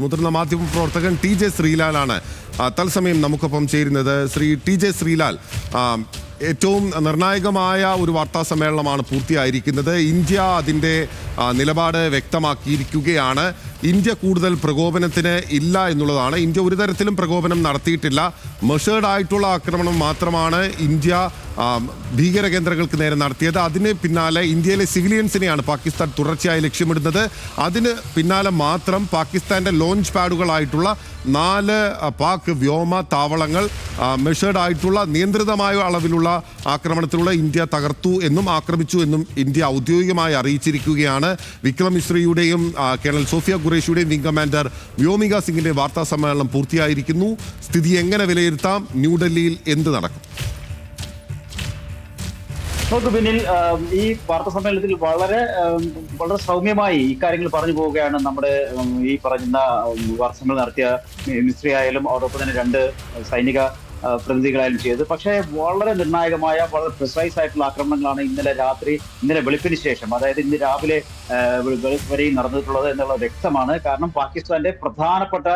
മുതിർന്ന മാധ്യമ പ്രവർത്തകൻ ടി ജെ ശ്രീലാലാണ് തത്സമയം നമുക്കൊപ്പം ചേരുന്നത്. ശ്രീ ടി ജെ ശ്രീലാൽ, ഏറ്റവും നിർണായകമായ ഒരു വാർത്താ സമ്മേളനമാണ് പൂർത്തിയായിരിക്കുന്നത്. ഇന്ത്യ അതിൻ്റെ നിലപാട് വ്യക്തമാക്കിയിരിക്കുകയാണ്. ഇന്ത്യ കൂടുതൽ പ്രകോപനത്തിന് ഇല്ല എന്നുള്ളതാണ്. ഇന്ത്യ ഒരു തരത്തിലും പ്രകോപനം നടത്തിയിട്ടില്ല. മെഷേർഡ് ആയിട്ടുള്ള ആക്രമണം മാത്രമാണ് ഇന്ത്യ ഭീകര കേന്ദ്രങ്ങൾക്ക് നേരെ നടത്തിയത്. അതിന് പിന്നാലെ ഇന്ത്യയിലെ സിവിലിയൻസിനെയാണ് പാകിസ്ഥാൻ തുടർച്ചയായി ലക്ഷ്യമിടുന്നത്. അതിന് പിന്നാലെ മാത്രം പാകിസ്ഥാന്റെ ലോഞ്ച് പാഡുകളായിട്ടുള്ള 4 പാക് വ്യോമ താവളങ്ങൾ മെഷേർഡ് ആയിട്ടുള്ള നിയന്ത്രിതമായ അളവിലുള്ള ആക്രമണത്തിലൂടെ ഇന്ത്യ തകർത്തു എന്നും ആക്രമിച്ചു എന്നും ഇന്ത്യ ഔദ്യോഗികമായി അറിയിച്ചിരിക്കുകയാണ്. വിക്രം മിശ്രയുടെയും കേണൽ സോഫിയ ഖുറേഷിയുടെയും വിംഗ് കമാൻഡർ വ്യോമിക സിംഗിന്റെ വാർത്താ സമ്മേളനം പൂർത്തിയായിരിക്കുന്നു. സ്ഥിതി എങ്ങനെ വിലയിരുത്താം? ന്യൂഡൽഹിയിൽ എന്ത് നടക്കും? പിന്നിൽ ഈ വാർത്താ സമ്മേളനത്തിൽ വളരെ സൗമ്യമായി ഇക്കാര്യങ്ങൾ പറഞ്ഞു പോവുകയാണ് നമ്മുടെ ഈ പറയുന്ന വാർത്താ സമ്മേളനം നടത്തിയ മിനിസ്ട്രി ആയാലും അതോടൊപ്പം തന്നെ 2 സൈനിക പ്രതിനിധികളായാലും ചെയ്തത്. പക്ഷേ വളരെ നിർണായകമായ വളരെ പ്രിസൈസ് ആയിട്ടുള്ള ആക്രമണങ്ങളാണ് ഇന്നലെ വെളുപ്പിന് ശേഷം, അതായത് ഇന്ന് രാവിലെ വരെയും നടന്നിട്ടുള്ളത് എന്നുള്ളത് വ്യക്തമാണ്. കാരണം പാകിസ്ഥാന്റെ പ്രധാനപ്പെട്ട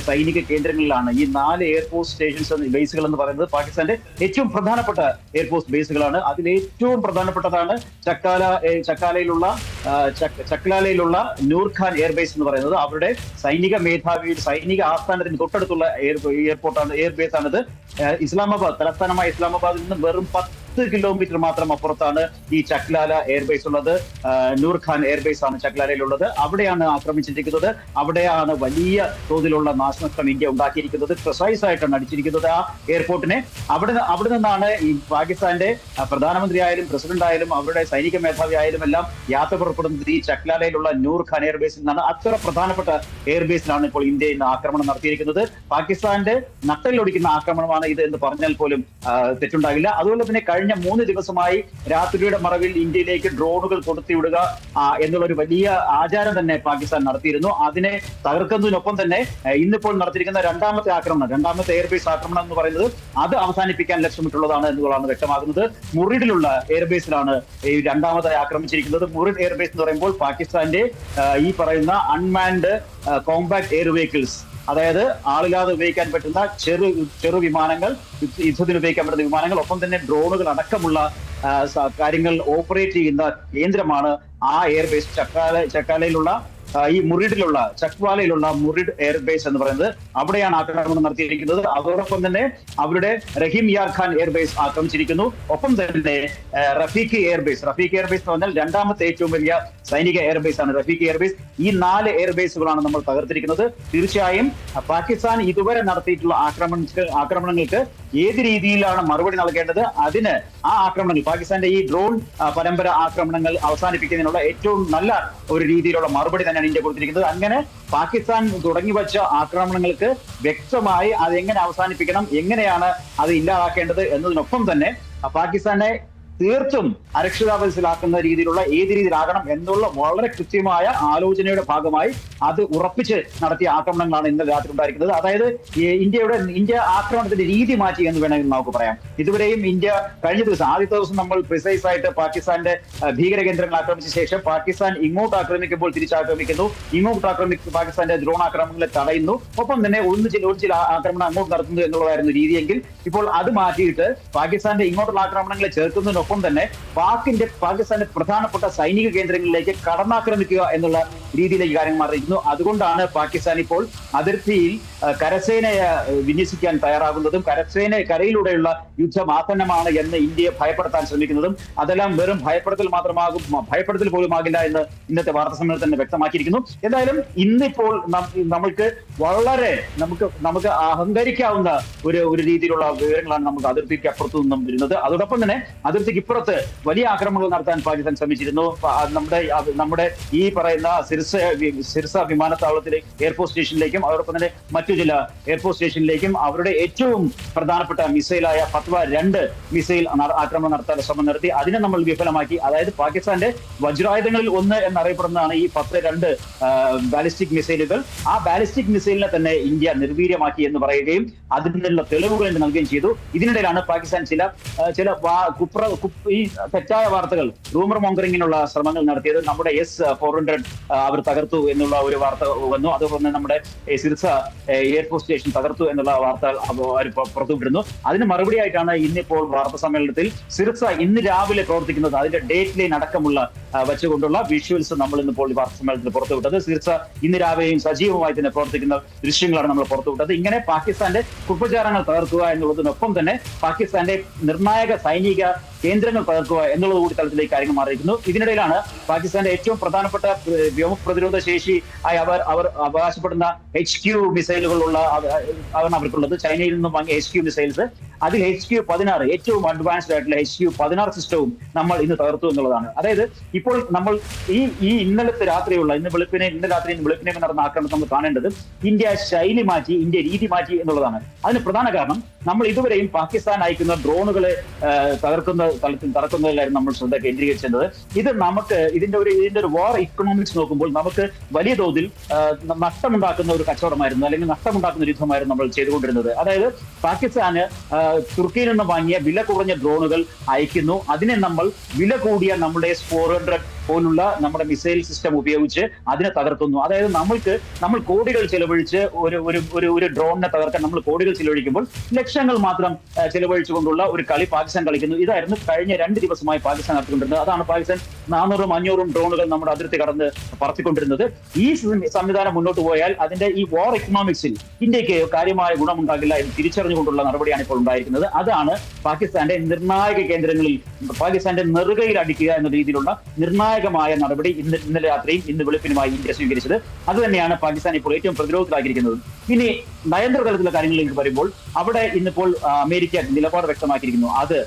സൈനിക കേന്ദ്രങ്ങളിലാണ് ഈ 4 എയർഫോഴ്സ് സ്റ്റേഷൻസ് ബേസുകൾ എന്ന് പറയുന്നത്. പാകിസ്ഥാന്റെ ഏറ്റവും പ്രധാനപ്പെട്ട എയർഫോഴ്സ് ബേസുകളാണ്. അതിൽ ഏറ്റവും പ്രധാനപ്പെട്ടതാണ് ചക്ലാലയിലുള്ള നൂർഖാൻ എയർബേസ് എന്ന് പറയുന്നത്. അവരുടെ സൈനിക മേധാവി സൈനിക ആസ്ഥാനത്തിന് തൊട്ടടുത്തുള്ള എയർബേസ് ആണിത്. ഇസ്ലാമാബാദ്, തലസ്ഥാനമായ ഇസ്ലാമാബാദിൽ നിന്ന് വെറും 10 കിലോമീറ്റർ മാത്രം അപ്പുറത്താണ് ഈ ചക്ലാല എയർബേസ് ഉള്ളത്. നൂർഖാൻ എയർബേസ് ആണ് ചക്ലാലയിലുള്ളത്. അവിടെയാണ് ആക്രമിച്ചിരിക്കുന്നത്. അവിടെയാണ് വലിയ തോതിലുള്ള നാശനഷ്ടം ഇന്ത്യ ഉണ്ടാക്കിയിരിക്കുന്നത്. പ്രിസൈസ് ആയിട്ടാണ് അടിച്ചിരിക്കുന്നത് ആ എയർപോർട്ടിനെ. അവിടെ നിന്നാണ് ഈ പാകിസ്ഥാന്റെ പ്രധാനമന്ത്രി ആയാലും പ്രസിഡന്റ് ആയാലും അവരുടെ സൈനിക മേധാവി ആയാലും എല്ലാം യാത്ര പുറപ്പെടുന്നത് ഈ ചക്ലാലയിലുള്ള നൂർഖാൻ എയർബേസിൽ നിന്നാണ്. അത്ര പ്രധാനപ്പെട്ട എയർബേസിലാണ് ഇപ്പോൾ ഇന്ത്യ ഇന്ന് ആക്രമണം നടത്തിയിരിക്കുന്നത്. പാകിസ്ഥാന്റെ നട്ടലിലൊടിക്കുന്ന ആക്രമണമാണ് ഇത് എന്ന് പറഞ്ഞാൽ പോലും തെറ്റുണ്ടാകില്ല. അതുപോലെ തന്നെ കഴിഞ്ഞ 3 ദിവസമായി രാത്രിയുടെ മറവിൽ ഇന്ത്യയിലേക്ക് ഡ്രോണുകൾ കൊടുത്തിവിടുക എന്നുള്ളൊരു വലിയ ആചാരം തന്നെ പാകിസ്ഥാൻ നടത്തിയിരുന്നു. അതിനെ തകർക്കുന്നതിനൊപ്പം തന്നെ ഇന്നിപ്പോൾ നടത്തിയിരിക്കുന്ന രണ്ടാമത്തെ എയർബേസ് ആക്രമണം എന്ന് പറയുന്നത് അത് അവസാനിപ്പിക്കാൻ ലക്ഷ്യമിട്ടുള്ളതാണ് എന്നുള്ളതാണ് വ്യക്തമാകുന്നത്. മുറിഡിലുള്ള എയർബേസിലാണ് ഈ രണ്ടാമതായി ആക്രമിച്ചിരിക്കുന്നത്. മുറിഡ് എയർബേസ് എന്ന് പറയുമ്പോൾ പാകിസ്ഥാന്റെ ഈ പറയുന്ന അൺമാൻഡ് കോമ്പാക്ട് എയർ വെഹിക്കിൾസ്, അതായത് ആളില്ലാതെ ഉപയോഗിക്കാൻ പറ്റുന്ന ചെറു വിമാനങ്ങൾ, യുദ്ധത്തിന് ഉപയോഗിക്കാൻ പറ്റുന്ന വിമാനങ്ങൾ, ഒപ്പം തന്നെ ഡ്രോണുകൾ അടക്കമുള്ള കാര്യങ്ങൾ ഓപ്പറേറ്റ് ചെയ്യുന്ന കേന്ദ്രമാണ് ആ എയർബേസ്. ചക്കാലയിലുള്ള ഈ ചക്വാലയിലുള്ള മുറിഡ് എയർബേസ് എന്ന് പറയുന്നത്. അവിടെയാണ് ആക്രമണം നടത്തിയിരിക്കുന്നത്. അതോടൊപ്പം തന്നെ അവരുടെ റഹീം യാർ ഖാൻ എയർബേസ് ആക്രമിച്ചിരിക്കുന്നു. ഒപ്പം തന്നെ റഫീഖ് എയർബേസ് എന്ന് പറഞ്ഞാൽ 2ാമത്തെ ഏറ്റവും വലിയ സൈനിക എയർബേസ് ആണ് റഫീഖ് എയർബേസ്. ഈ 4 എയർബേസുകളാണ് നമ്മൾ തകർത്തിരിക്കുന്നത്. തീർച്ചയായും പാകിസ്ഥാൻ ഇതുവരെ നടത്തിയിട്ടുള്ള ആക്രമണങ്ങൾക്ക് ഏത് രീതിയിലാണ് മറുപടി നൽകേണ്ടത്, അതിന് ആ ആക്രമണങ്ങൾ, പാകിസ്ഥാന്റെ ഈ ഡ്രോൺ പരമ്പര ആക്രമണങ്ങൾ അവസാനിപ്പിക്കുന്നതിനുള്ള ഏറ്റവും നല്ല ഒരു രീതിയിലുള്ള മറുപടി തന്നെയാണ് ഇന്ത്യ കൊടുത്തിരിക്കുന്നത്. അങ്ങനെ പാകിസ്ഥാൻ തുടങ്ങി വച്ച ആക്രമണങ്ങൾക്ക് വ്യക്തമായി അതെങ്ങനെ അവസാനിപ്പിക്കണം, എങ്ങനെയാണ് അത് ഇല്ലാതാക്കേണ്ടത് എന്നതിനൊപ്പം തന്നെ പാകിസ്ഥാനെ തീർത്തും അരക്ഷിതാവസ്ഥയിലാക്കുന്ന രീതിയിലുള്ള ഏത് രീതിയിലാകണം എന്നുള്ള വളരെ കൃത്യമായ ആലോചനയുടെ ഭാഗമായി അത് ഉറപ്പിച്ച് നടത്തിയ ആക്രമണങ്ങളാണ് ഇന്നലെ രാത്രി ഉണ്ടായിരിക്കുന്നത്. അതായത് ഇന്ത്യ ആക്രമണത്തിന്റെ രീതി മാറ്റി എന്ന് വേണമെങ്കിൽ നമുക്ക് പറയാം. ഇതുവരെയും ഇന്ത്യ ആദ്യത്തെ ദിവസം നമ്മൾ പ്രിസൈസ് ആയിട്ട് പാകിസ്ഥാന്റെ ഭീകര കേന്ദ്രങ്ങൾ ആക്രമിച്ച ശേഷം പാകിസ്ഥാൻ ഇങ്ങോട്ട് ആക്രമിക്കുമ്പോൾ തിരിച്ചാക്രമിക്കുന്നു, പാകിസ്ഥാന്റെ ഡ്രോൺ ആക്രമണങ്ങളെ തടയുന്നു, ഒപ്പം തന്നെ ഒന്നിച്ചിൽ ആക്രമണം അങ്ങോട്ട് നടത്തുന്നു എന്നുള്ളതായിരുന്നു രീതിയെങ്കിൽ ഇപ്പോൾ അത് മാറ്റിയിട്ട് പാകിസ്ഥാന്റെ ഇങ്ങോട്ടുള്ള ആക്രമണങ്ങളെ ചേർക്കുന്നതിനൊപ്പം തന്നെ പാകിസ്ഥാന്റെ പ്രധാനപ്പെട്ട സൈനിക കേന്ദ്രങ്ങളിലേക്ക് കടന്നാക്രമിക്കുക എന്നുള്ള രീതിയിലേക്ക് കാര്യങ്ങൾ മാറിയിരിക്കുന്നു. അതുകൊണ്ടാണ് പാകിസ്ഥാൻ ഇപ്പോൾ അതിർത്തിയിൽ കരസേനയെ വിന്യസിക്കാൻ തയ്യാറാകുന്നതും കരയിലൂടെയുള്ള യുദ്ധം ആസന്നമാണ് എന്ന് ഇന്ത്യയെ ഭയപ്പെടുത്താൻ ശ്രമിക്കുന്നതും. അതെല്ലാം വെറും ഭയപ്പെടുത്തൽ പോലും ആകില്ല എന്ന് ഇന്നത്തെ വാർത്താ സമ്മേളനത്തിൽ തന്നെ വ്യക്തമാക്കിയിരിക്കുന്നു. എന്തായാലും ഇന്നിപ്പോൾ നമുക്ക് അഹങ്കരിക്കാവുന്ന ഒരു രീതിയിലുള്ള വിവരങ്ങളാണ് നമുക്ക് അതിർത്തിക്ക് അപ്പുറത്തു നിന്നും വരുന്നത്. അതോടൊപ്പം തന്നെ അതിർത്തിക്ക് ഇപ്പുറത്ത് വലിയ ആക്രമണങ്ങൾ നടത്താൻ പാകിസ്ഥാൻ ശ്രമിച്ചിരുന്നു. നമ്മുടെ ഈ പറയുന്ന സിർസ വിമാനത്താവളത്തിലേക്ക്, എയർഫോഴ്സ് സ്റ്റേഷനിലേക്കും അതോടൊപ്പം തന്നെ മറ്റു ചില എയർഫോഴ്സ് സ്റ്റേഷനിലേക്കും അവരുടെ ഏറ്റവും പ്രധാനപ്പെട്ട മിസൈലായ ഫത്വ 2 മിസൈൽ ആക്രമണം നടത്താൻ ശ്രമം നടത്തി. അതിനെ നമ്മൾ വിഫലമാക്കി. അതായത് പാകിസ്ഥാന്റെ വജ്രായുധങ്ങളിൽ ഒന്ന് എന്നറിയപ്പെടുന്നതാണ് ഈ ഫത്വ 2 ബാലിസ്റ്റിക് മിസൈലുകൾ. ആ ബാലിസ്റ്റിക് മിസൈലിനെ തന്നെ ഇന്ത്യ നിർവീര്യമാക്കി എന്ന് പറയുകയും അതിനുള്ള തെളിവുകൾ നൽകുകയും ചെയ്തു. ഇതിനിടയിലാണ് പാകിസ്ഥാൻ ചില ഈ തെറ്റായ വാർത്തകൾ, റൂമർ മോങ്കറിങ്ങിനുള്ള ശ്രമങ്ങൾ നടത്തിയത് നമ്മുടെ S-400 അവർ തകർത്തു എന്നുള്ള ഒരു വാർത്ത വന്നു. അതുപോലെ നമ്മുടെ സിർസ എയർഫോഴ്സ് സ്റ്റേഷൻ തകർത്തു എന്നുള്ള വാർത്ത അവർ പുറത്തുവിട്ടിരുന്നു. അതിന് മറുപടിയായിട്ടാണ് ഇന്നിപ്പോൾ വാർത്താ സമ്മേളനത്തിൽ സിർസ ഇന്ന് രാവിലെ പ്രവർത്തിക്കുന്നത്, അതിന്റെ ഡേറ്റ് ലൈൻ അടക്കമുള്ള വെച്ചുകൊണ്ടുള്ള വിഷ്വൽസ് നമ്മൾ ഇന്നിപ്പോൾ വാർത്താ സമ്മേളനത്തിൽ പുറത്തുവിട്ടത്. സിർസ ഇന്ന് രാവിലെയും സജീവമായി തന്നെ പ്രവർത്തിക്കുന്ന ദൃശ്യങ്ങളാണ് നമ്മൾ പുറത്തുവിട്ടത്. ഇങ്ങനെ പാകിസ്ഥാന്റെ കുപ്രചാരങ്ങൾ തകർക്കുക എന്നുള്ളതിനൊപ്പം തന്നെ പാകിസ്ഥാന്റെ നിർണായക സൈനിക കേന്ദ്രങ്ങൾ തകർക്കുക എന്നുള്ള കൂടി തലത്തിലേക്ക് കാര്യങ്ങൾ മാറിയിരിക്കുന്നു. ഇതിനിടയിലാണ് പാകിസ്ഥാന്റെ ഏറ്റവും പ്രധാനപ്പെട്ട വ്യോമ പ്രതിരോധ ശേഷി ആയി അവർ അവകാശപ്പെടുന്ന HQ മിസൈലുകളുള്ള ആണ് അവർക്കുള്ളത്. ചൈനയിൽ നിന്നും വാങ്ങിയ HQ മിസൈൽസ്, അതിൽ HQ-16 ഏറ്റവും അഡ്വാൻസ്ഡ് ആയിട്ടുള്ള HQ-16 സിസ്റ്റവും നമ്മൾ ഇന്ന് തകർത്തു എന്നുള്ളതാണ്. അതായത് ഇപ്പോൾ നമ്മൾ ഈ ഇന്നലത്തെ രാത്രിയുള്ള ഇന്ന് രാത്രി വെളുപ്പിനെ നടന്ന ആക്രമണം നമ്മൾ കാണേണ്ടത് ഇന്ത്യ ശൈലി മാറ്റി, ഇന്ത്യ രീതി മാറ്റി എന്നുള്ളതാണ്. അതിന് പ്രധാന കാരണം നമ്മൾ ഇതുവരെയും പാകിസ്ഥാൻ അയക്കുന്ന ഡ്രോണുകളെ തകർക്കുന്നതിലായിരുന്നു നമ്മൾ ശ്രദ്ധ കേന്ദ്രീകരിച്ചിരുന്നത്. ഇത് നമുക്ക് ഇതിന്റെ ഒരു വാർ ഇക്കണോമിക്സ് നോക്കുമ്പോൾ നമുക്ക് വലിയ തോതിൽ നഷ്ടമുണ്ടാക്കുന്ന ഒരു കച്ചവടമായിരുന്നു, അല്ലെങ്കിൽ നഷ്ടമുണ്ടാക്കുന്ന ഒരു യുദ്ധമായിരുന്നു നമ്മൾ ചെയ്തുകൊണ്ടിരുന്നത്. അതായത് പാകിസ്ഥാന് തുർക്കിയിൽ നിന്ന് വാങ്ങിയ വില കുറഞ്ഞ ഡ്രോണുകൾ അയക്കുന്നു, അതിനെ നമ്മൾ വില കൂടിയ നമ്മുടെ S-400 പോലുള്ള നമ്മുടെ മിസൈൽ സിസ്റ്റം ഉപയോഗിച്ച് അതിനെ തകർക്കുന്നു. അതായത് നമ്മൾ കോടികൾ ചെലവഴിച്ച് ഒരു ഡ്രോണിനെ തകർക്കാൻ നമ്മൾ കോടികൾ ചെലവഴിക്കുമ്പോൾ ലക്ഷങ്ങൾ മാത്രം ചെലവഴിച്ചുകൊണ്ടുള്ള ഒരു കളി പാകിസ്ഥാൻ കളിക്കുന്നു. ഇതായിരുന്നു കഴിഞ്ഞ 2 ദിവസമായി പാകിസ്ഥാൻ നടത്തിക്കൊണ്ടിരുന്നത്. അതാണ് പാകിസ്ഥാൻ 400-500 ഡ്രോണുകൾ നമ്മുടെ അതിർത്തി കടന്ന് പറത്തിക്കൊണ്ടിരുന്നത്. ഈ സംവിധാനം മുന്നോട്ട് പോയാൽ അതിന്റെ ഈ വാർ എക്കണോമിക്സിൽ ഇന്ത്യക്ക് കാര്യമായ ഗുണമുണ്ടാകില്ല എന്ന് തിരിച്ചറിഞ്ഞുകൊണ്ടുള്ള നടപടിയാണ് ഇപ്പോൾ ഉണ്ടായിരിക്കുന്നത്. അതാണ് പാകിസ്ഥാന്റെ നിർണായക കേന്ദ്രങ്ങളിൽ പാകിസ്ഥാന്റെ നെറുകയിൽ അടിക്കുക എന്ന രീതിയിലുള്ള നിർണായകമായ നടപടി ഇന്നലെ രാത്രിയും ഇന്ന് വെളുപ്പിനുമായി ഇന്ത്യ സ്വീകരിച്ചത്. അത് തന്നെയാണ് പാകിസ്ഥാൻ ഇപ്പോൾ ഏറ്റവും പ്രതിരോധത്തിലാക്കിയിരിക്കുന്നത്. ഇനി നയതന്ത്ര തലത്തിലുള്ള കാര്യങ്ങളിലേക്ക് വരുമ്പോൾ അവിടെ ഇന്നിപ്പോൾ അമേരിക്ക നിലപാട് വ്യക്തമാക്കിയിരിക്കുന്നു. അത്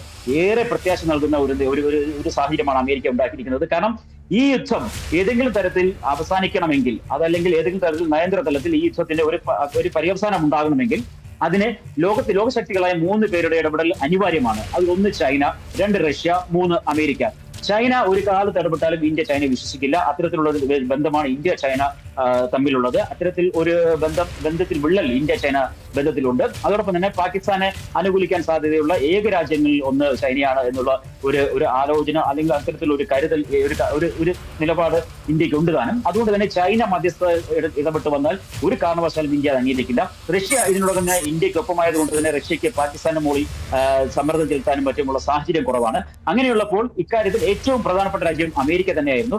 ഏറെ പ്രത്യാശ നൽകുന്ന ഒരു സാഹചര്യമാണ് അമേരിക്ക ഉണ്ടാക്കിയിരിക്കുന്നത്. കാരണം ഈ യുദ്ധം ഏതെങ്കിലും തരത്തിൽ അവസാനിക്കണമെങ്കിൽ, അതല്ലെങ്കിൽ ഏതെങ്കിലും തരത്തിൽ നയതന്ത്ര തലത്തിൽ ഈ യുദ്ധത്തിന്റെ ഒരു പര്യവസാനം ഉണ്ടാകണമെങ്കിൽ അതിന് ലോകശക്തികളായ 3 പേരുടെ ഇടപെടൽ അനിവാര്യമാണ്. അതിൽ 1 ചൈന, 2 റഷ്യ, 3 അമേരിക്ക. ചൈന ഒരു കാലത്ത് ഇടപെട്ടാലും ഇന്ത്യ ചൈനയെ വിശ്വസിക്കില്ല. അത്തരത്തിലുള്ള ഒരു ബന്ധമാണ് ഇന്ത്യ ചൈന തമ്മിലുള്ളത്. അത്തരത്തിൽ ഒരു ബന്ധത്തിൽ വിള്ളൽ ഇന്ത്യ ചൈന ബന്ധത്തിലുണ്ട്. അതോടൊപ്പം തന്നെ പാകിസ്ഥാനെ അനുകൂലിക്കാൻ സാധ്യതയുള്ള ഏക രാജ്യങ്ങളിൽ ഒന്ന് ചൈനയാണ് എന്നുള്ള ഒരു ആലോചന, അല്ലെങ്കിൽ അത്തരത്തിലുള്ള ഒരു കരുതൽ, ഒരു നിലപാട് ഇന്ത്യക്ക് ഉണ്ട് താനും. അതുകൊണ്ട് തന്നെ ചൈന മധ്യസ്ഥ ഇടപെട്ട് വന്നാൽ ഒരു കാരണവശാലും ഇന്ത്യ അത് അംഗീകരിക്കില്ല. റഷ്യ ഇതിനോടകം തന്നെ ഇന്ത്യക്കൊപ്പമായതുകൊണ്ട് തന്നെ റഷ്യക്ക് പാകിസ്ഥാന്റെ മുകളിൽ സമ്മർദ്ദം ചെലുത്താനും മറ്റുമുള്ള സാഹചര്യം കുറവാണ്. അങ്ങനെയുള്ളപ്പോൾ ഇക്കാര്യത്തിൽ ഏറ്റവും പ്രധാനപ്പെട്ട രാജ്യം അമേരിക്ക തന്നെയായിരുന്നു.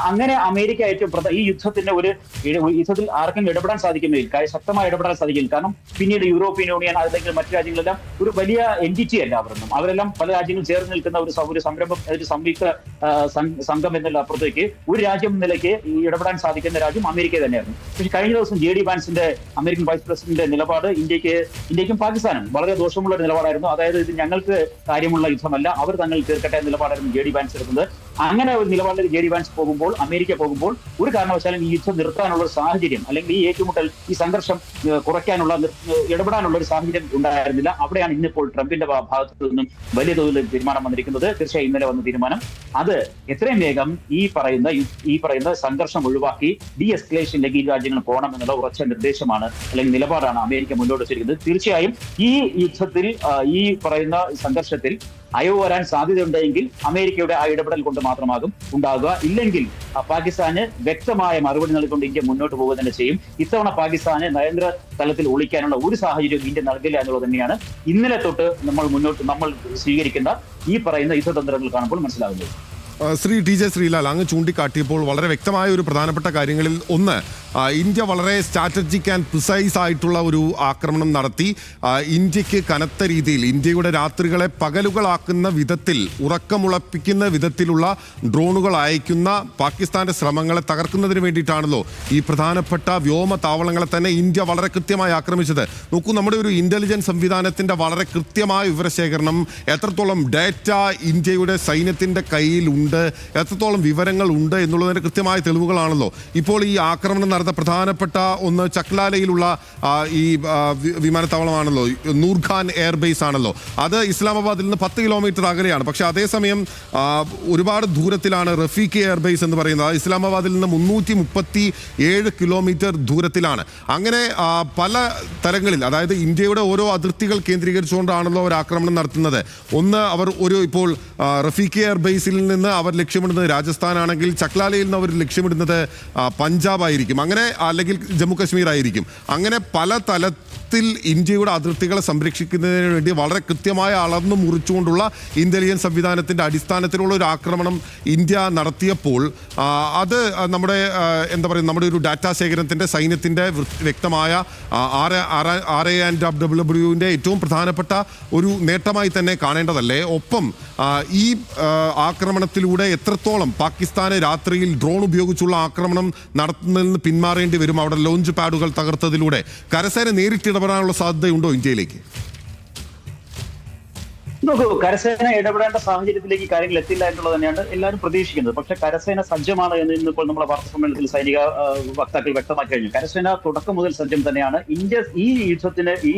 അങ്ങനെ അമേരിക്ക ഏറ്റവും ഈ യുദ്ധത്തിൽ ആർക്കും ഇടപെടാൻ സാധിക്കുമെങ്കിൽ, ശക്തമായി ഇടപെടാൻ സാധിക്കും. കാരണം പിന്നീട് യൂറോപ്യൻ യൂണിയൻ അല്ലെങ്കിൽ മറ്റു രാജ്യങ്ങളെല്ലാം ഒരു വലിയ എൻറ്റിറ്റി അല്ല അവരെല്ലാം പല രാജ്യങ്ങൾ ചേർന്ന് നിൽക്കുന്ന ഒരു സംരംഭം, ഒരു സംയുക്ത സംഘം എന്നുള്ള അപ്പുറത്തേക്ക് ഒരു രാജ്യം നിലയ്ക്ക് ഇടപെടാൻ സാധിക്കുന്ന രാജ്യം അമേരിക്ക തന്നെയായിരുന്നു. പക്ഷേ കഴിഞ്ഞ ദിവസം JD വാൻസിന്റെ അമേരിക്കൻ വൈസ് പ്രസിഡന്റിന്റെ നിലപാട് ഇന്ത്യക്കും പാകിസ്ഥാനും വളരെ ദോഷമുള്ള ഒരു നിലപാടായിരുന്നു. അതായത് ഇത് ഞങ്ങൾക്ക് കാര്യമുള്ള യുദ്ധമല്ല, അവർ തങ്ങൾ തീർക്കട്ടെ എന്ന നിലപാടായിരുന്നു JD വാൻസ് എടുക്കുന്നത്. അങ്ങനെ ഒരു നിലപാടിൽ JD വാൻസ് അമേരിക്ക പോകുമ്പോൾ ഒരു കാരണവശാലും ഈ യുദ്ധം നിർത്താനുള്ള ഒരു സാഹചര്യം, അല്ലെങ്കിൽ ഈ ഏറ്റുമുട്ടൽ, ഈ സംഘർഷം കുറയ്ക്കാനുള്ള, ഇടപെടാനുള്ള ഒരു സാഹചര്യം ഉണ്ടായിരുന്നില്ല. അവിടെയാണ് ഇന്നിപ്പോൾ ട്രംപിന്റെ ഭാഗത്തു നിന്നും വലിയ തോതിൽ തീരുമാനം വന്നിരിക്കുന്നത്. തീർച്ചയായും ഇന്നലെ വന്ന തീരുമാനം അത് എത്രയും വേഗം ഈ പറയുന്ന സംഘർഷം ഒഴിവാക്കി എസ്കലേഷനിലേക്ക് ഈ രാജ്യങ്ങൾ പോകണം എന്നുള്ള ഉറച്ച നിർദ്ദേശമാണ്, അല്ലെങ്കിൽ നിലപാടാണ് അമേരിക്ക മുന്നോട്ട് വെച്ചിരിക്കുന്നത്. തീർച്ചയായും ഈ യുദ്ധത്തിൽ, ഈ പറയുന്ന സംഘർഷത്തിൽ അയവ് വരാൻ സാധ്യതയുണ്ടെങ്കിൽ അമേരിക്കയുടെ ആ ഇടപെടൽ കൊണ്ട് മാത്രമാകും ഉണ്ടാകുക. ഇല്ലെങ്കിൽ പാകിസ്ഥാന് വ്യക്തമായ മറുപടി നൽകിക്കൊണ്ട് ഇന്ത്യ മുന്നോട്ട് പോകുക തന്നെ ചെയ്യും. ഇത്തവണ പാകിസ്ഥാന് നയതന്ത്ര തലത്തിൽ ഒളിക്കാനുള്ള ഒരു സാഹചര്യവും ഇന്ത്യ നൽകില്ല എന്നുള്ളത് തന്നെയാണ് ഇന്നലെ തൊട്ട് നമ്മൾ സ്വീകരിക്കുന്ന ഈ പറയുന്ന യുദ്ധതന്ത്രങ്ങൾ കാണുമ്പോൾ മനസ്സിലാകുന്നത്. ശ്രീ TJ ശ്രീലാൽ, അങ്ങ് ചൂണ്ടിക്കാട്ടിയപ്പോൾ വളരെ വ്യക്തമായ ഒരു പ്രധാനപ്പെട്ട കാര്യങ്ങളിൽ ഒന്ന്, ഇന്ത്യ വളരെ സ്ട്രാറ്റജിക് ആൻഡ് പ്രിസൈസ് ആയിട്ടുള്ള ഒരു ആക്രമണം നടത്തി. ഇന്ത്യക്ക് കനത്ത രീതിയിൽ ഇന്ത്യയുടെ രാത്രികളെ പകലുകളാക്കുന്ന വിധത്തിൽ, ഉറക്കമുളപ്പിക്കുന്ന വിധത്തിലുള്ള ഡ്രോണുകൾ അയക്കുന്ന പാകിസ്ഥാന്റെ ശ്രമങ്ങളെ തകർക്കുന്നതിന് വേണ്ടിയിട്ടാണല്ലോ ഈ പ്രധാനപ്പെട്ട വ്യോമ താവളങ്ങളെ തന്നെ ഇന്ത്യ വളരെ കൃത്യമായി ആക്രമിച്ചത്. നോക്കൂ, നമ്മുടെ ഒരു ഇന്റലിജൻസ് സംവിധാനത്തിന്റെ വളരെ കൃത്യമായ വിവരശേഖരണം, എത്രത്തോളം ഡേറ്റ ഇന്ത്യയുടെ സൈന്യത്തിന്റെ കയ്യിൽ ഉണ്ട്, എത്രത്തോളം വിവരങ്ങൾ ഉണ്ട് എന്നുള്ളതിന്റെ കൃത്യമായ തെളിവുകളാണല്ലോ ഇപ്പോൾ ഈ ആക്രമണം നേരത്തെ പ്രധാനപ്പെട്ട ഒന്ന് ചക്ലാലയിലുള്ള ഈ വിമാനത്താവളമാണല്ലോ, നൂർഖാൻ എയർബേസ് ആണല്ലോ. അത് ഇസ്ലാമാബാദിൽ നിന്ന് 10 കിലോമീറ്റർ അകലെയാണ്. പക്ഷേ അതേസമയം ഒരുപാട് ദൂരത്തിലാണ് റഫീഖ് എയർബേസ് എന്ന് പറയുന്നത്. ഇസ്ലാമാബാദിൽ നിന്ന് 337 കിലോമീറ്റർ ദൂരത്തിലാണ്. അങ്ങനെ പല തരങ്ങളിൽ, അതായത് ഇന്ത്യയുടെ ഓരോ അതിർത്തികൾ കേന്ദ്രീകരിച്ചുകൊണ്ടാണല്ലോ അവർ ആക്രമണം നടത്തുന്നത്. ഒന്ന്, അവർ ഇപ്പോൾ റഫീഖ് എയർബേസിൽ നിന്ന് അവർ ലക്ഷ്യമിടുന്നത് രാജസ്ഥാനാണെങ്കിൽ ചക്ലാലയിൽ നിന്ന് അവർ ലക്ഷ്യമിടുന്നത് പഞ്ചാബ് ആയിരിക്കും, അങ്ങനെ അല്ലെങ്കിൽ ജമ്മു കശ്മീർ ആയിരിക്കും. അങ്ങനെ പല തലത്തിൽ ഇന്ത്യയുടെ അതിർത്തികളെ സംരക്ഷിക്കുന്നതിന് വേണ്ടി വളരെ കൃത്യമായ അളന്നു മുറിച്ചുകൊണ്ടുള്ള ഇന്റലിജൻസ് സംവിധാനത്തിന്റെ അടിസ്ഥാനത്തിലുള്ള ഒരു ആക്രമണം ഇന്ത്യ നടത്തിയപ്പോൾ അത് നമ്മുടെ എന്താ പറയുക, നമ്മുടെ ഒരു ഡാറ്റാ ശേഖരണത്തിന്റെ സൈന്യത്തിന്റെ വ്യക്തമായ RA&WWന്റെ ഏറ്റവും പ്രധാനപ്പെട്ട ഒരു നേട്ടമായി തന്നെ കാണേണ്ടതല്ലേ? ഒപ്പം ഈ ആക്രമണത്തിലൂടെ എത്രത്തോളം പാകിസ്ഥാന് രാത്രിയിൽ ഡ്രോൺ ഉപയോഗിച്ചുള്ള ആക്രമണം നടത്തുന്നതിൽ നിന്ന് പിന്മാറേണ്ടി വരും? അവിടെ ലോഞ്ച് പാഡുകൾ തകർത്തതിലൂടെ കരസേന നേരിട്ട് ഇടപെടാനുള്ള സാധ്യതയുണ്ടോ ഇന്ത്യയിലേക്ക്? നോക്കൂ, കരസേന ഇടപെടേണ്ട സാഹചര്യത്തിലേക്ക് കാര്യങ്ങൾ എത്തില്ല എന്നുള്ളത് തന്നെയാണ് എല്ലാവരും പ്രതീക്ഷിക്കുന്നത്. പക്ഷേ കരസേന സജ്ജമാണ് എന്ന് ഇന്നിപ്പോൾ നമ്മുടെ വാർത്താ സമ്മേളനത്തിൽ സൈനിക വക്താക്കൾ വ്യക്തമാക്കി കഴിഞ്ഞു. കരസേന തുടക്കം മുതൽ സജ്ജം തന്നെയാണ്. ഇന്ത്യ ഈ യുദ്ധത്തിന്, ഈ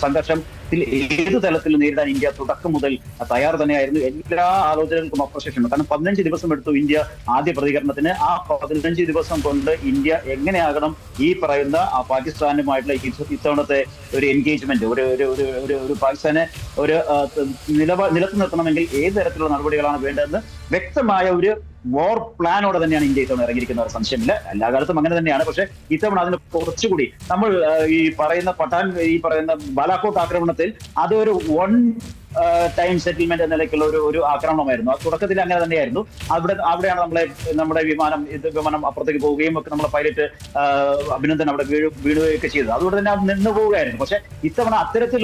സംഘർഷത്തിൽ ഏത് തലത്തിൽ നേരിടാൻ ഇന്ത്യ തുടക്കം മുതൽ തയ്യാർ തന്നെയായിരുന്നു. എല്ലാ ആലോചനകൾക്കും അപ്രശേഷമാണ്. കാരണം 15 ദിവസം എടുത്തു ഇന്ത്യ ആദ്യ പ്രതികരണത്തിന്. ആ 15 ദിവസം കൊണ്ട് ഇന്ത്യ എങ്ങനെയാകണം ഈ പറയുന്ന പാകിസ്ഥാനുമായിട്ടുള്ള ഇത്തവണത്തെ ഒരു എൻഗേജ്മെന്റ്, ഒരു പാകിസ്ഥാനെ ഒരു നിലത്ത് നിർത്തണമെങ്കിൽ ഏത് തരത്തിലുള്ള നടപടികളാണ് വേണ്ടതെന്ന് വ്യക്തമായ ഒരു വാർ പ്ലാനോടെ തന്നെയാണ് ഇന്ത്യ ഇത്തവണ ഇറങ്ങിയിരിക്കുന്ന ഒരു സംശയമില്ല. എല്ലാ കാലത്തും അങ്ങനെ തന്നെയാണ്. പക്ഷെ ഇത്തവണ അതിന് കുറച്ചുകൂടി നമ്മൾ ഈ പറയുന്ന ബാലാക്കോട്ട് ആക്രമണത്തിൽ അതൊരു ടൈം സെറ്റിൽമെന്റ് എന്ന നിലയ്ക്കുള്ള ഒരു ആക്രമണമായിരുന്നു. തുടക്കത്തിൽ അങ്ങനെ തന്നെയായിരുന്നു. അവിടെയാണ് നമ്മുടെ വിമാനം അപ്പുറത്തേക്ക് പോവുകയും ഒക്കെ നമ്മുടെ പൈലറ്റ് അഭിനന്ദൻ അവിടെ വീഴുകയൊക്കെ ചെയ്തത്. അതുകൊണ്ട് തന്നെ അത് നിന്ന് പോവുകയായിരുന്നു. പക്ഷെ ഇത്തവണ അത്തരത്തിൽ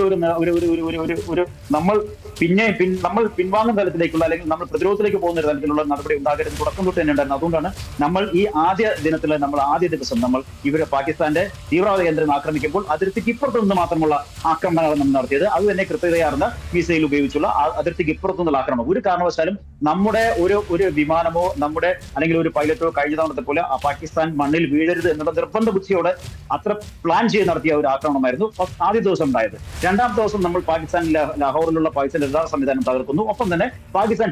നമ്മൾ പിൻവാങ്ങുന്ന തലത്തിലേക്കുള്ള, അല്ലെങ്കിൽ നമ്മൾ പ്രതിരോധത്തിലേക്ക് പോകുന്ന ഒരു തലത്തിലുള്ള നടപടി ഉണ്ടാകരുത് തുടക്കം തൊട്ട് തന്നെ ഉണ്ടായിരുന്നു. അതുകൊണ്ടാണ് നമ്മൾ ഈ ആദ്യ ദിവസം നമ്മൾ പാകിസ്ഥാന്റെ തീവ്രവാദ കേന്ദ്രം ആക്രമിക്കുമ്പോൾ അതിർത്തിക്ക് ഇപ്പുറത്തു നിന്ന് മാത്രമുള്ള ആക്രമണങ്ങൾ നമ്മൾ നടത്തിയത്. അത് തന്നെ കൃത്യതയാർന്ന മിസൈൽ ഉപയോഗിച്ചുള്ള അതിർത്തിക്ക് ഇപ്പുറത്തുനിന്നുള്ള ആക്രമണം. ഒരു കാരണവശാലും നമ്മുടെ ഒരു വിമാനമോ അല്ലെങ്കിൽ ഒരു പൈലറ്റോ കഴിഞ്ഞ തവണത്തെ പോലെ പാകിസ്ഥാൻ മണ്ണിൽ വീഴരുത് എന്നുള്ള നിർബന്ധ ബുദ്ധിയോടെ അത്ര പ്ലാൻ ചെയ്ത് നടത്തിയ ഒരു ആക്രമണമായിരുന്നു ആദ്യ ദിവസം ഉണ്ടായത്. രണ്ടാമത്തെ ദിവസം നമ്മൾ ലാഹോറിലുള്ള പാകിസ്ഥാൻ രഡാർ സംവിധാനം തകർക്കുന്നു. ഒപ്പം തന്നെ പാകിസ്ഥാൻ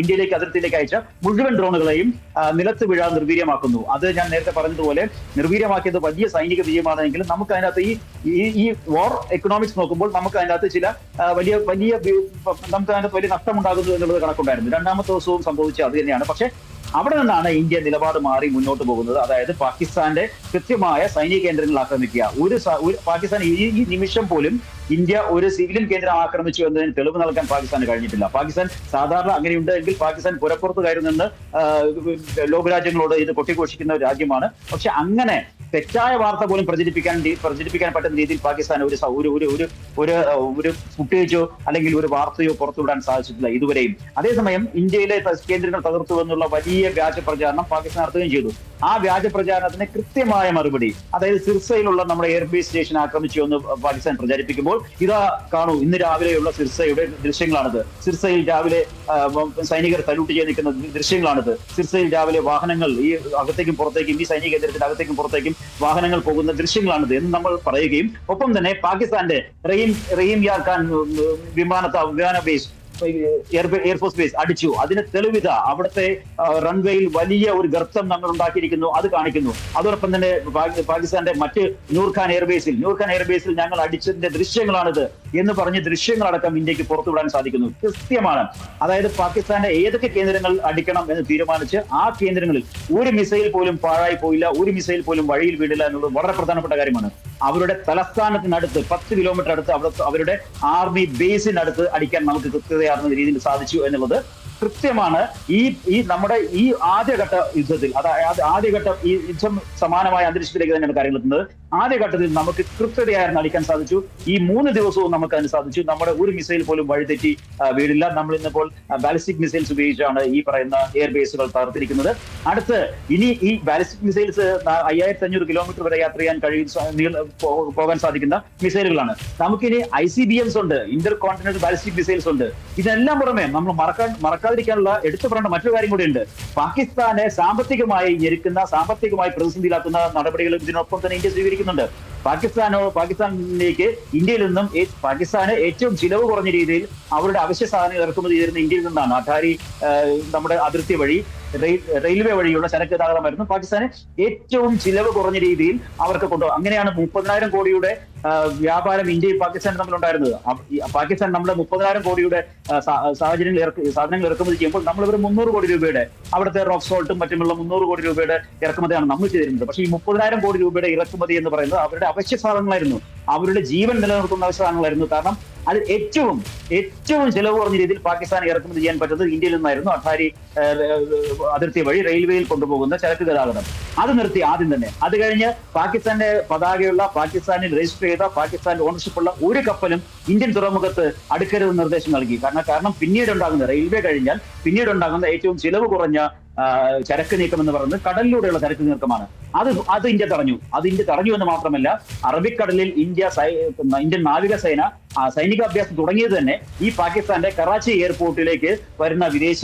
ഇന്ത്യയിലേക്ക് അതിർത്തിയിലേക്ക് അയച്ച മുഴുവൻ ഡ്രോണുകളെയും നിലത്ത് വീഴാൻ നിർവീര്യമാക്കുന്നു. അത് ഞാൻ നേരത്തെ പറഞ്ഞതുപോലെ നിർവീര്യമാക്കിയത് വലിയ സൈനിക വിജയമാണെങ്കിലും നമുക്ക് അതിനകത്ത് ഈ വാർ എക്കണോമിക്സ് നോക്കുമ്പോൾ നമുക്ക് അതിനകത്ത് ചില വലിയ നഷ്ടമുണ്ടാകുന്നു എന്നുള്ളത് കണക്കുണ്ടായിരുന്നു. രണ്ടാമത്തെ ദിവസവും സംഭവിച്ചത് അത് തന്നെയാണ്. പക്ഷെ അവിടെ നിന്നാണ് ഇന്ത്യ നിലപാട് മാറി മുന്നോട്ട് പോകുന്നത്. അതായത് പാകിസ്ഥാന്റെ കൃത്യമായ സൈനിക കേന്ദ്രങ്ങൾ ആക്രമിക്കുക. പാകിസ്ഥാൻ ഈ നിമിഷം പോലും ഇന്ത്യ ഒരു സിവിലിയൻ കേന്ദ്രം ആക്രമിച്ചു എന്നതിന് തെളിവ് നൽകാൻ പാകിസ്ഥാന് കഴിഞ്ഞിട്ടില്ല. പാകിസ്ഥാൻ സാധാരണ അങ്ങനെയുണ്ടെങ്കിൽ പാകിസ്ഥാൻ പുറപ്പുറത്ത് കയറുന്നെന്ന് ലോകരാജ്യങ്ങളോട് ഇത് കൊട്ടിഘോഷിക്കുന്ന ഒരു രാജ്യമാണ്. പക്ഷെ അങ്ങനെ തെറ്റായ വാർത്ത പോലും പ്രചരിപ്പിക്കാൻ പറ്റുന്ന രീതിയിൽ പാകിസ്ഥാൻ ഒരു ഫുട്ടേജോ അല്ലെങ്കിൽ ഒരു വാർത്തയോ പുറത്തുവിടാൻ സാധിച്ചിട്ടില്ല ഇതുവരെയും. അതേസമയം ഇന്ത്യയിലെ കേന്ദ്രങ്ങൾ തകർത്തു എന്നുള്ള വലിയ വ്യാജ പ്രചാരണം പാകിസ്ഥാൻ നടത്തുകയും ചെയ്തു. ആ വ്യാജ പ്രചാരണത്തിന് കൃത്യമായ മറുപടി, അതായത് സിർസയിലുള്ള നമ്മുടെ എയർബേസ് സ്റ്റേഷൻ ആക്രമിച്ചു എന്ന് പാകിസ്ഥാൻ പ്രചരിപ്പിക്കുമ്പോൾ ഇതാ കാണൂ, ഇന്ന് രാവിലെയുള്ള സിർസയുടെ ദൃശ്യങ്ങളാണിത്. സിർസയിൽ രാവിലെ സൈനികർ സല്യൂട്ട് ചെയ്ത് നിൽക്കുന്ന ദൃശ്യങ്ങളാണിത്. സിർസയിൽ രാവിലെ വാഹനങ്ങൾ ഈ അകത്തേക്കും പുറത്തേക്കും, ഈ സൈനിക കേന്ദ്രത്തിന്റെ അകത്തേക്കും പുറത്തേക്കും വാഹനങ്ങൾ പോകുന്ന ദൃശ്യങ്ങളാണിത് എന്ന് നമ്മൾ പറയുകയും, ഒപ്പം തന്നെ പാകിസ്ഥാന്റെ റഹീം യാർ ഖാൻ വിമാന ബേസ് എയർഫോഴ്സ് ബേസ് അടിച്ചു. അതിന് തെളിവിത അവിടുത്തെ റൺവേയിൽ വലിയ ഒരു ഗർത്തം നമ്മൾ ഉണ്ടാക്കിയിരിക്കുന്നു, അത് കാണിക്കുന്നു. അതോടൊപ്പം തന്നെ പാകിസ്ഥാന്റെ മറ്റ് നൂർഖാൻ എയർബേസിൽ ഞങ്ങൾ അടിച്ചതിന്റെ ദൃശ്യങ്ങളാണിത് എന്ന് പറഞ്ഞ് ദൃശ്യങ്ങളടക്കം ഇന്ത്യക്ക് പുറത്തുവിടാൻ സാധിക്കുന്നു. കൃത്യമാണ്. അതായത് പാകിസ്ഥാന്റെ ഏതൊക്കെ കേന്ദ്രങ്ങൾ അടിക്കണം എന്ന് തീരുമാനിച്ച് ആ കേന്ദ്രങ്ങളിൽ ഒരു മിസൈൽ പോലും പാഴായി പോയില്ല, ഒരു മിസൈൽ പോലും വഴിയിൽ വീടില്ല എന്നുള്ളത് വളരെ പ്രധാനപ്പെട്ട കാര്യമാണ്. അവരുടെ തലസ്ഥാനത്തിനടുത്ത് 10 കിലോമീറ്റർ അടുത്ത് അവരുടെ ആർമി ബേസിനടുത്ത് അടിക്കാൻ നമുക്ക് കൃത്യതയാർന്ന രീതിയിൽ സാധിച്ചു എന്നുള്ളത് കൃത്യമാണ്. നമ്മുടെ ഈ ആദ്യഘട്ട യുദ്ധത്തിൽ, അതായത് ആദ്യഘട്ട ഈ യുദ്ധം സമാനമായ അന്തരീക്ഷത്തിലേക്ക് തന്നെയാണ് കാര്യങ്ങൾ എത്തുന്നത്. ആദ്യഘട്ടത്തിൽ നമുക്ക് കൃത്യതയായിരുന്നു അടിക്കാൻ സാധിച്ചു. ഈ 3 ദിവസവും നമുക്ക് അതിന് സാധിച്ചു. നമ്മുടെ ഒരു മിസൈൽ പോലും വഴിതെറ്റി വീടില്ല. നമ്മൾ ഇന്നിപ്പോൾ ബാലിസ്റ്റിക് മിസൈൽസ് ഉപയോഗിച്ചാണ് ഈ പറയുന്ന എയർബേസുകൾ തകർത്തിരിക്കുന്നത്. അടുത്ത് ഇനി ഈ ബാലിസ്റ്റിക് മിസൈൽസ് 5500 കിലോമീറ്റർ വരെ യാത്ര ചെയ്യാൻ പോകാൻ സാധിക്കുന്ന മിസൈലുകളാണ്. നമുക്കിനി ICBMs ഉണ്ട്, ഇന്റർ കോണ്ടിനെന്റൽ ബാലിസ്റ്റിക് മിസൈൽസ് ഉണ്ട്. ഇതെല്ലാം പുറമെ നമ്മൾ മറക്കാതിരിക്കാനുള്ള എടുത്തു പറയേണ്ട മറ്റൊരു കാര്യം കൂടിയുണ്ട്. പാകിസ്ഥാനെ സാമ്പത്തികമായി ഞെരുക്കുന്ന, സാമ്പത്തികമായി പ്രതിസന്ധിയിലാക്കുന്ന നടപടികൾ ഇതിനൊപ്പം തന്നെ ഇന്ത്യ സ്വീകരിക്കുന്നുണ്ട്. പാകിസ്ഥാനിലേക്ക് ഇന്ത്യയിൽ നിന്നും പാകിസ്ഥാന് ഏറ്റവും ചിലവ് കുറഞ്ഞ രീതിയിൽ അവരുടെ അവശ്യ സാധനങ്ങൾ ഇറക്കുമതി ചെയ്തിരുന്ന ഇന്ത്യയിൽ നിന്നാണ്. അട്ടാരി നമ്മുടെ അതിർത്തി വഴി റെയിൽവേ വഴിയുള്ള ചരക്ക് ഗതാഗതമായിരുന്നു പാകിസ്ഥാന് ഏറ്റവും ചിലവ് കുറഞ്ഞ രീതിയിൽ അവർക്ക് കൊണ്ടുപോകും. അങ്ങനെയാണ് 30,000 കോടിയുടെ വ്യാപാരം ഇന്ത്യയും പാകിസ്ഥാനും തമ്മിലുണ്ടായിരുന്നത്. പാകിസ്ഥാൻ നമ്മുടെ 30,000 കോടിയുടെ സാധനങ്ങൾ ഇറക്കുമതി ചെയ്യുമ്പോൾ നമ്മൾ ഇവർ 300 കോടി രൂപയുടെ അവിടുത്തെ റോക്ക് സോൾട്ടും മറ്റുമുള്ള 300 കോടി രൂപയുടെ ഇറക്കുമതിയാണ് നമ്മൾ ചെയ്തിരുന്നത്. പക്ഷേ ഈ 30,000 കോടി രൂപയുടെ ഇറക്കുമതി എന്ന് പറയുന്നത് അവരുടെ അവശ്യ സാധനങ്ങളായിരുന്നു, അവരുടെ ജീവൻ നിലനിർത്തുന്ന അവശ്യ സാധനങ്ങളായിരുന്നു. കാരണം അത് ഏറ്റവും ചിലവ് കുറഞ്ഞ രീതിയിൽ പാകിസ്ഥാൻ ഇറക്കുമതി ചെയ്യാൻ പറ്റുന്നത് ഇന്ത്യയിൽ നിന്നായിരുന്നു. അട്ടാരി അതിർത്തി വഴി റെയിൽവേയിൽ കൊണ്ടുപോകുന്ന ചരക്ക് ഗതാഗതം അത് നിർത്തി ആദ്യം തന്നെ. അത് കഴിഞ്ഞ് പാകിസ്ഥാന്റെ പതാകയുള്ള, പാകിസ്ഥാനിൽ രജിസ്റ്റർ ചെയ്ത, പാകിസ്ഥാന്റെ ഓണർഷിപ്പ് ഉള്ള ഒരു കപ്പലും ഇന്ത്യൻ തുറമുഖത്ത് അടുക്കരുതെന്ന് നിർദ്ദേശം നൽകി. കാരണം പിന്നീടുണ്ടാകുന്ന റെയിൽവേ കഴിഞ്ഞാൽ പിന്നീടുണ്ടാകുന്ന ഏറ്റവും ചിലവ് കുറഞ്ഞ ചരക്ക് നീക്കം എന്ന് പറയുന്നത് കടലിലൂടെയുള്ള ചരക്ക് നീക്കമാണ്. അത് ഇന്ത്യ തടഞ്ഞു എന്ന് മാത്രമല്ല, അറബിക്കടലിൽ ഇന്ത്യൻ നാവികസേന സൈനികാഭ്യാസം തുടങ്ങിയത് തന്നെ ഈ പാകിസ്ഥാന്റെ കറാച്ചി എയർപോർട്ടിലേക്ക് വരുന്ന വിദേശ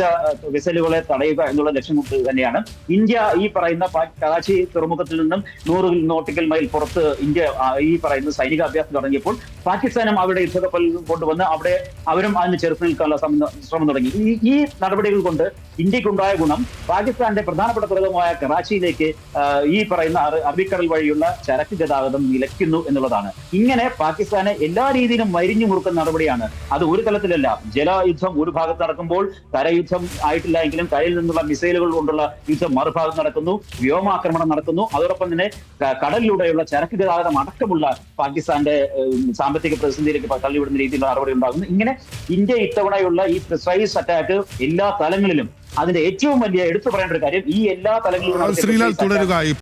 വെസലുകളെ തടയുക എന്നുള്ള ലക്ഷ്യം കൊണ്ട് തന്നെയാണ് ഇന്ത്യ ഈ പറയുന്ന കറാച്ചി തുറമുഖത്തിൽ നിന്നും 100 നോട്ടിക്കൽ മൈൽ പുറത്ത് ഇന്ത്യ ഈ പറയുന്ന സൈനികാഭ്യാസം തുടങ്ങിയപ്പോൾ പാകിസ്ഥാനും അവരുടെ യുദ്ധക്കപ്പൽ കൊണ്ടുവന്ന് അവിടെ അവരും അതിന് ചെറുത്ത് നിൽക്കാനുള്ള ശ്രമം തുടങ്ങി. ഈ നടപടികൾ കൊണ്ട് ഇന്ത്യക്കുണ്ടായ ഗുണം പാകിസ്ഥാന്റെ പ്രധാനപ്പെട്ട തുറമുഖമായ കറാച്ചിയിലേക്ക് ഈ പറയുന്ന അറബിക്കടൽ വഴിയുള്ള ചരക്ക് ഗതാഗതം നിലയ്ക്കുന്നു എന്നുള്ളതാണ്. ഇങ്ങനെ പാകിസ്ഥാനെ എല്ലാ രീതിയിലും വരിഞ്ഞു മുറുക്കുന്ന നടപടിയാണ്. അത് ഒരു തലത്തിലല്ല. ജലയുദ്ധം ഒരു ഭാഗത്ത് നടക്കുമ്പോൾ കരയുദ്ധം ആയിട്ടില്ല എങ്കിലും കരയിൽ നിന്നുള്ള മിസൈലുകൾ കൊണ്ടുള്ള യുദ്ധം മറുഭാഗത്ത് നടക്കുന്നു, വ്യോമാക്രമണം നടക്കുന്നു. അതോടൊപ്പം തന്നെ കടലിലൂടെയുള്ള ചരക്ക് ഗതാഗതം അടക്കമുള്ള പാകിസ്ഥാന്റെ സാമ്പത്തിക പ്രതിസന്ധിയിലേക്ക് തള്ളിവിടുന്ന രീതിയിലുള്ള നടപടി ഉണ്ടാകുന്നു. ഇങ്ങനെ ഇന്ത്യ ഇത്തവണയുള്ള ഈ പ്രിസൈസ് അറ്റാക്ക് എല്ലാ തലങ്ങളിലും അതിന്റെ ഏറ്റവും വലിയ എടുത്തു പറയേണ്ട ഒരു കാര്യം ഈ എല്ലാ തലങ്ങളിലും ശ്രീലാൽ തുടരുക.